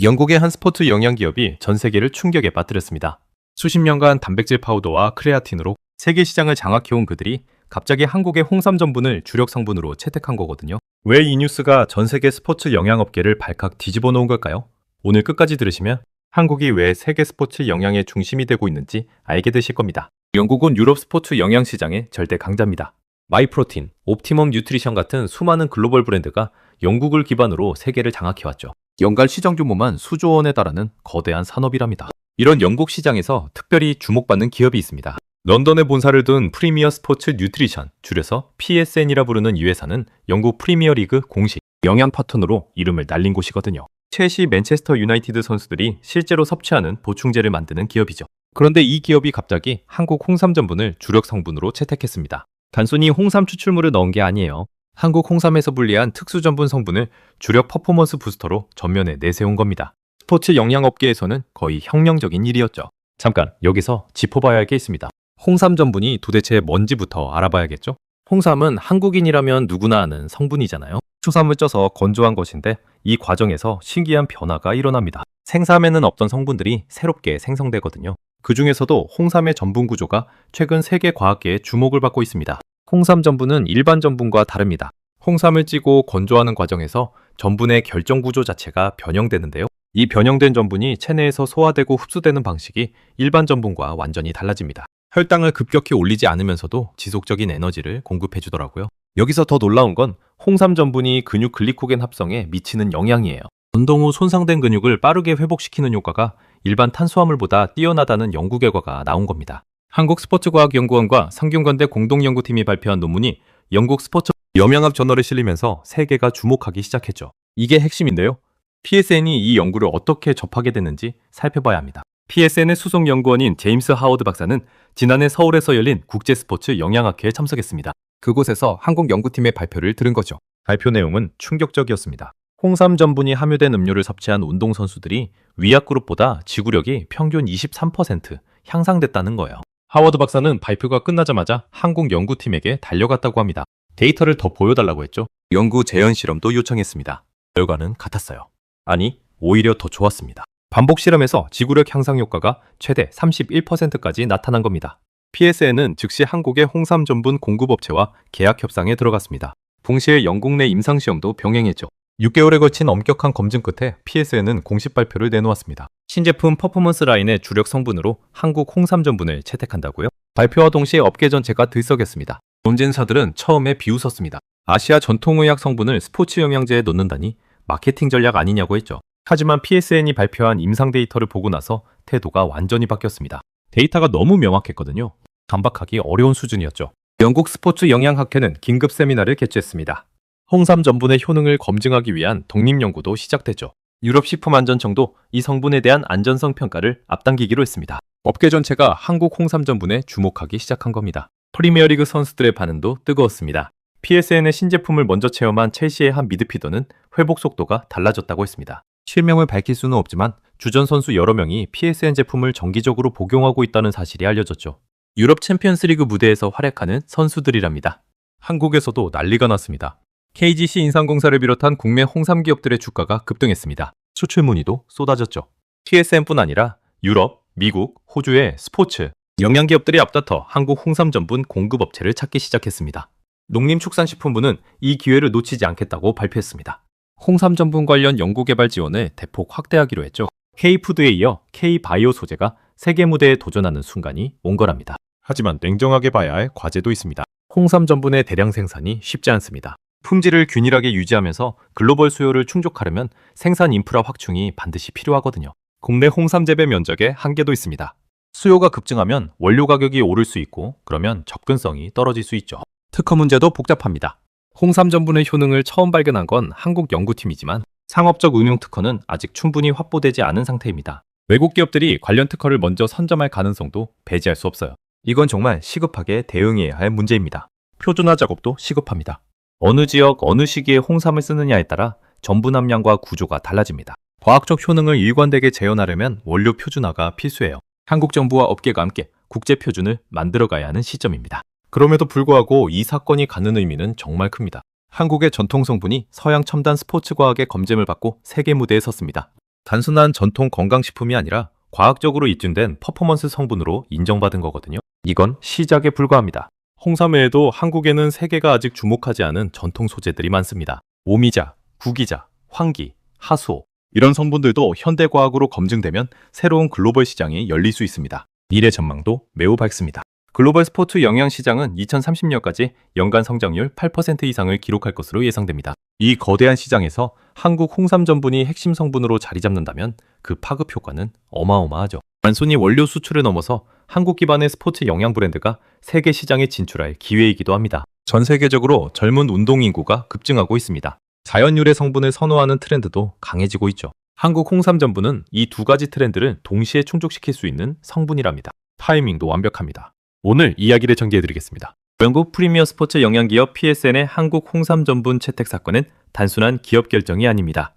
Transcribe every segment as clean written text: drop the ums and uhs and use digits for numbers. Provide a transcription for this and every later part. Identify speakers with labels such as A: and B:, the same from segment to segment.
A: 영국의 한 스포츠 영양 기업이 전 세계를 충격에 빠뜨렸습니다. 수십 년간 단백질 파우더와 크레아틴으로 세계 시장을 장악해온 그들이 갑자기 한국의 홍삼 전분을 주력 성분으로 채택한 거거든요. 왜 이 뉴스가 전 세계 스포츠 영양업계를 발칵 뒤집어 놓은 걸까요? 오늘 끝까지 들으시면 한국이 왜 세계 스포츠 영양의 중심이 되고 있는지 알게 되실 겁니다. 영국은 유럽 스포츠 영양 시장의 절대 강자입니다. 마이프로틴, 옵티멈 뉴트리션 같은 수많은 글로벌 브랜드가 영국을 기반으로 세계를 장악해왔죠. 연간 시장 규모만 수조 원에 달하는 거대한 산업이랍니다. 이런 영국 시장에서 특별히 주목받는 기업이 있습니다. 런던에 본사를 둔 프리미어 스포츠 뉴트리션, 줄여서 PSN이라 부르는 이 회사는 영국 프리미어 리그 공식 영양 파트너로 이름을 날린 곳이거든요. 첼시, 맨체스터 유나이티드 선수들이 실제로 섭취하는 보충제를 만드는 기업이죠. 그런데 이 기업이 갑자기 한국 홍삼 전분을 주력 성분으로 채택했습니다. 단순히 홍삼 추출물을 넣은 게 아니에요. 한국 홍삼에서 분리한 특수 전분 성분을 주력 퍼포먼스 부스터로 전면에 내세운 겁니다. 스포츠 영양업계에서는 거의 혁명적인 일이었죠. 잠깐 여기서 짚어봐야 할 게 있습니다. 홍삼 전분이 도대체 뭔지부터 알아봐야겠죠? 홍삼은 한국인이라면 누구나 아는 성분이잖아요. 수삼을 쪄서 건조한 것인데 이 과정에서 신기한 변화가 일어납니다. 생삼에는 없던 성분들이 새롭게 생성되거든요. 그 중에서도 홍삼의 전분 구조가 최근 세계 과학계의 주목을 받고 있습니다. 홍삼 전분은 일반 전분과 다릅니다. 홍삼을 찌고 건조하는 과정에서 전분의 결정 구조 자체가 변형되는데요. 이 변형된 전분이 체내에서 소화되고 흡수되는 방식이 일반 전분과 완전히 달라집니다. 혈당을 급격히 올리지 않으면서도 지속적인 에너지를 공급해 주더라고요. 여기서 더 놀라운 건 홍삼 전분이 근육 글리코겐 합성에 미치는 영향이에요. 운동 후 손상된 근육을 빠르게 회복시키는 효과가 일반 탄수화물보다 뛰어나다는 연구 결과가 나온 겁니다. 한국스포츠과학연구원과 성균관대 공동연구팀이 발표한 논문이 영국 스포츠 영양학 저널에 실리면서 세계가 주목하기 시작했죠. 이게 핵심인데요. PSN이 이 연구를 어떻게 접하게 됐는지 살펴봐야 합니다. PSN의 수석 연구원인 제임스 하워드 박사는 지난해 서울에서 열린 국제스포츠 영양학회에 참석했습니다. 그곳에서 한국 연구팀의 발표를 들은 거죠. 발표 내용은 충격적이었습니다. 홍삼 전분이 함유된 음료를 섭취한 운동선수들이 위약 그룹보다 지구력이 평균 23% 향상됐다는 거예요. 하워드 박사는 발표가 끝나자마자 한국 연구팀에게 달려갔다고 합니다. 데이터를 더 보여달라고 했죠. 연구 재현 실험도 요청했습니다. 결과는 같았어요. 아니, 오히려 더 좋았습니다. 반복 실험에서 지구력 향상 효과가 최대 31%까지 나타난 겁니다. PSN은 즉시 한국의 홍삼 전분 공급업체와 계약 협상에 들어갔습니다. 동시에 영국 내 임상시험도 병행했죠. 6개월에 걸친 엄격한 검증 끝에 PSN은 공식 발표를 내놓았습니다. 신제품 퍼포먼스 라인의 주력 성분으로 한국 홍삼 전분을 채택한다고요? 발표와 동시에 업계 전체가 들썩였습니다. 논쟁사들은 처음에 비웃었습니다. 아시아 전통의학 성분을 스포츠 영양제에 넣는다니 마케팅 전략 아니냐고 했죠. 하지만 PSN이 발표한 임상 데이터를 보고 나서 태도가 완전히 바뀌었습니다. 데이터가 너무 명확했거든요. 반박하기 어려운 수준이었죠. 영국 스포츠 영양학회는 긴급 세미나를 개최했습니다. 홍삼 전분의 효능을 검증하기 위한 독립연구도 시작됐죠. 유럽식품안전청도 이 성분에 대한 안전성 평가를 앞당기기로 했습니다. 업계 전체가 한국 홍삼 전분에 주목하기 시작한 겁니다. 프리미어리그 선수들의 반응도 뜨거웠습니다. PSN의 신제품을 먼저 체험한 첼시의 한 미드필더는 회복 속도가 달라졌다고 했습니다. 실명을 밝힐 수는 없지만 주전 선수 여러 명이 PSN 제품을 정기적으로 복용하고 있다는 사실이 알려졌죠. 유럽 챔피언스리그 무대에서 활약하는 선수들이랍니다. 한국에서도 난리가 났습니다. KGC 인삼공사를 비롯한 국내 홍삼 기업들의 주가가 급등했습니다. 수출 문의도 쏟아졌죠. PSN뿐 아니라 유럽, 미국, 호주의 스포츠, 영양 기업들이 앞다퉈 한국 홍삼 전분 공급업체를 찾기 시작했습니다. 농림축산식품부는 이 기회를 놓치지 않겠다고 발표했습니다. 홍삼 전분 관련 연구개발 지원을 대폭 확대하기로 했죠. K푸드에 이어 K바이오 소재가 세계 무대에 도전하는 순간이 온 거랍니다. 하지만 냉정하게 봐야 할 과제도 있습니다. 홍삼 전분의 대량 생산이 쉽지 않습니다. 품질을 균일하게 유지하면서 글로벌 수요를 충족하려면 생산 인프라 확충이 반드시 필요하거든요. 국내 홍삼 재배 면적에 한계도 있습니다. 수요가 급증하면 원료 가격이 오를 수 있고 그러면 접근성이 떨어질 수 있죠. 특허 문제도 복잡합니다. 홍삼 전분의 효능을 처음 발견한 건 한국 연구팀이지만 상업적 응용 특허는 아직 충분히 확보되지 않은 상태입니다. 외국 기업들이 관련 특허를 먼저 선점할 가능성도 배제할 수 없어요. 이건 정말 시급하게 대응해야 할 문제입니다. 표준화 작업도 시급합니다. 어느 지역, 어느 시기에 홍삼을 쓰느냐에 따라 전분 함량과 구조가 달라집니다. 과학적 효능을 일관되게 재현하려면 원료 표준화가 필수예요. 한국 정부와 업계가 함께 국제 표준을 만들어가야 하는 시점입니다. 그럼에도 불구하고 이 사건이 갖는 의미는 정말 큽니다. 한국의 전통 성분이 서양 첨단 스포츠 과학의 검증을 받고 세계 무대에 섰습니다. 단순한 전통 건강식품이 아니라 과학적으로 입증된 퍼포먼스 성분으로 인정받은 거거든요. 이건 시작에 불과합니다. 홍삼 외에도 한국에는 세계가 아직 주목하지 않은 전통 소재들이 많습니다. 오미자, 구기자, 황기, 하수오 이런 성분들도 현대과학으로 검증되면 새로운 글로벌 시장이 열릴 수 있습니다. 미래 전망도 매우 밝습니다. 글로벌 스포츠 영양 시장은 2030년까지 연간 성장률 8% 이상을 기록할 것으로 예상됩니다. 이 거대한 시장에서 한국 홍삼 전분이 핵심 성분으로 자리 잡는다면 그 파급 효과는 어마어마하죠. 단순히 원료 수출을 넘어서 한국 기반의 스포츠 영양 브랜드가 세계 시장에 진출할 기회이기도 합니다. 전 세계적으로 젊은 운동 인구가 급증하고 있습니다. 자연 유래 성분을 선호하는 트렌드도 강해지고 있죠. 한국 홍삼 전분은 이 두 가지 트렌드를 동시에 충족시킬 수 있는 성분이랍니다. 타이밍도 완벽합니다. 오늘 이야기를 전개해드리겠습니다. 영국 프리미어 스포츠 영양기업 PSN의 한국 홍삼 전분 채택 사건은 단순한 기업 결정이 아닙니다.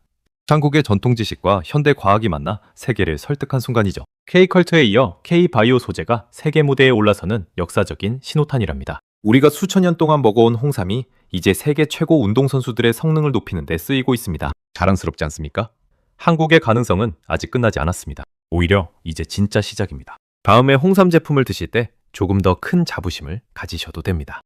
A: 한국의 전통 지식과 현대 과학이 만나 세계를 설득한 순간이죠. K컬처에 이어 K바이오 소재가 세계 무대에 올라서는 역사적인 신호탄이랍니다. 우리가 수천 년 동안 먹어온 홍삼이 이제 세계 최고 운동선수들의 성능을 높이는 데 쓰이고 있습니다. 자랑스럽지 않습니까? 한국의 가능성은 아직 끝나지 않았습니다. 오히려 이제 진짜 시작입니다. 다음에 홍삼 제품을 드실 때 조금 더 큰 자부심을 가지셔도 됩니다.